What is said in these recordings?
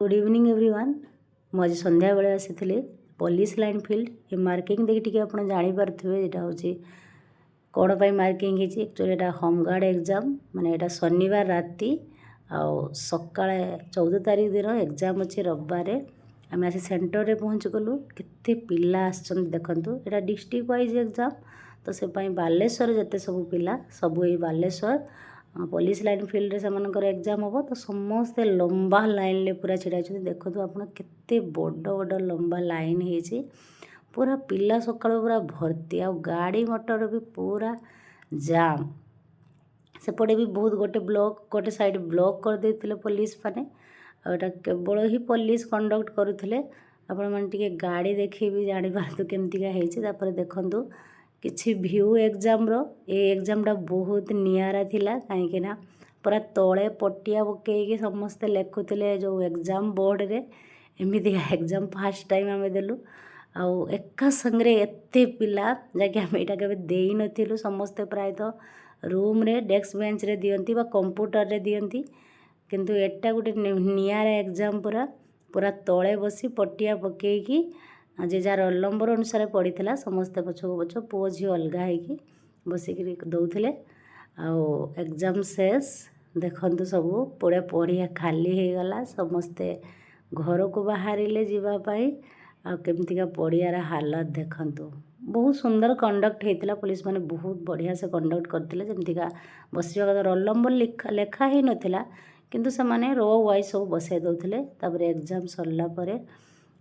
Good evening everyone. ମୁଁ ଆଜି ସନ୍ଧ୍ୟାବେଳେ ଆସିଥିଲି ପୋଲିସ ଲାଇନ୍ ଫିଲ୍ଡ। ଏ ମାର୍କିଂ ଦେଖି ଟିକେ ଆପଣ ଜାଣିପାରୁଥିବେ ଏଇଟା ହେଉଛି କ'ଣ ପାଇଁ ମାର୍କିଂ ହେଇଛି। ଆକ୍ଚୁଆଲି ଏଇଟା ହୋମଗାର୍ଡ଼ ଏକ୍ଜାମ୍, ମାନେ ଏଇଟା ଶନିବାର ରାତି ଆଉ ସକାଳେ 14 ତାରିଖ ଦିନ ଏକ୍ଜାମ୍ ଅଛି ରବିବାରେ। ଆମେ ଆସି ସେଣ୍ଟରରେ ପହଞ୍ଚିଗଲୁ। କେତେ ପିଲା ଆସିଛନ୍ତି ଦେଖନ୍ତୁ। ଏଇଟା ଡିଷ୍ଟ୍ରିକ୍ଟ ୱାଇଜ୍ ଏକ୍ଜାମ୍, ତ ସେ ପାଇଁ ବାଲେଶ୍ୱର ଯେତେ ସବୁ ପିଲା ସବୁ ଏଇ ବାଲେଶ୍ୱର ପୋଲିସ ଲାଇନ୍ ଫିଲ୍ଡରେ ସେମାନଙ୍କର ଏକ୍ଜାମ୍ ହେବ। ତ ସମସ୍ତେ ଲମ୍ବା ଲାଇନ୍ରେ ପୁରା ଛିଡ଼ା ହେଇଛନ୍ତି। ଦେଖନ୍ତୁ ଆପଣ କେତେ ବଡ଼ ବଡ଼ ଲମ୍ବା ଲାଇନ୍ ହେଇଛି। ପୁରା ପିଲା ସକାଳୁ ପୁରା ଭର୍ତ୍ତି, ଆଉ ଗାଡ଼ି ମଟର ବି ପୁରା ଜାମ୍। ସେପଟେ ବି ବହୁତ ଗୋଟେ ସାଇଡ଼୍ ବ୍ଲକ୍ କରିଦେଇଥିଲେ ପୋଲିସ ମାନେ। ଆଉ ଏଇଟା କେବଳ ହିଁ ପୋଲିସ କଣ୍ଡକ୍ଟ କରୁଥିଲେ। ଆପଣମାନେ ଟିକେ ଗାଡ଼ି ଦେଖି ବି ଜାଣିପାରନ୍ତୁ କେମିତିକା ହେଇଛି। ତାପରେ ଦେଖନ୍ତୁ କିଛି ଭ୍ୟୁ ଏକ୍ଜାମ୍ର। ଏ ଏକ୍ଜାମ୍ଟା ବହୁତ ନିଆରା ଥିଲା, କାହିଁକିନା ପୁରା ତଳେ ପଟିଆ ପକେଇକି ସମସ୍ତେ ଲେଖୁଥିଲେ ଯେଉଁ ଏକ୍ଜାମ୍ ବୋର୍ଡ଼ରେ। ଏମିତିକା ଏକ୍ଜାମ୍ ଫାର୍ଷ୍ଟ ଟାଇମ୍ ଆମେ ଦେଲୁ। ଆଉ ଏକା ସାଙ୍ଗରେ ଏତେ ପିଲା ଯାହାକି ଆମେ ଏଇଟା କେବେ ଦେଇନଥିଲୁ। ସମସ୍ତେ ପ୍ରାୟତଃ ରୁମ୍ରେ ଡେସ୍କ ବେଞ୍ଚରେ ଦିଅନ୍ତି ବା କମ୍ପ୍ୟୁଟରରେ ଦିଅନ୍ତି, କିନ୍ତୁ ଏଟା ଗୋଟେ ନିଆରା ଏକ୍ଜାମ୍। ପୁରା ତଳେ ବସି ପଟିଆ ପକେଇକି ଯେ ଯାହା ରୋଲ୍ ନମ୍ବର ଅନୁସାରେ ପଡ଼ିଥିଲା ସମସ୍ତେ ପଛକୁ ପଛ ପୁଅ ଝିଅ ଅଲଗା ହେଇକି ବସିକିରି ଦେଉଥିଲେ। ଆଉ ଏକ୍ଜାମ୍ ଶେଷ ଦେଖନ୍ତୁ ସବୁ ପୁରା ପଡ଼ିଆ ଖାଲି ହେଇଗଲା। ସମସ୍ତେ ଘରକୁ ବାହାରିଲେ ଯିବା ପାଇଁ। ଆଉ କେମିତିକା ପଡ଼ିଆର ହାଲତ ଦେଖନ୍ତୁ। ବହୁତ ସୁନ୍ଦର କଣ୍ଡକ୍ଟ ହେଇଥିଲା। ପୋଲିସ ମାନେ ବହୁତ ବଢ଼ିଆ ସେ କଣ୍ଡକ୍ଟ କରିଥିଲେ। ଯେମିତିକା ବସିବା କଥା, ରୋଲ୍ ନମ୍ବର ଲେଖା ହେଇନଥିଲା, କିନ୍ତୁ ସେମାନେ ରୋ ୱାଇଜ୍ ସବୁ ବସାଇ ଦେଉଥିଲେ। ତାପରେ ଏକ୍ଜାମ୍ ସରିଲା ପରେ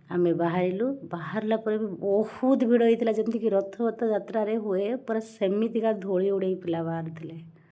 ଆମେ ବାହାରିଲୁ। ବାହାରିଲା ପରେ ବି ବହୁତ ଭିଡ଼ ହେଇଥିଲା, ଯେମିତିକି ରଥଯାତ୍ରାରେ ହୁଏ ପୁରା ସେମିତିକା ଧୂଳି ଉଡ଼େଇ ପିଲା ବାହାରୁଥିଲେ।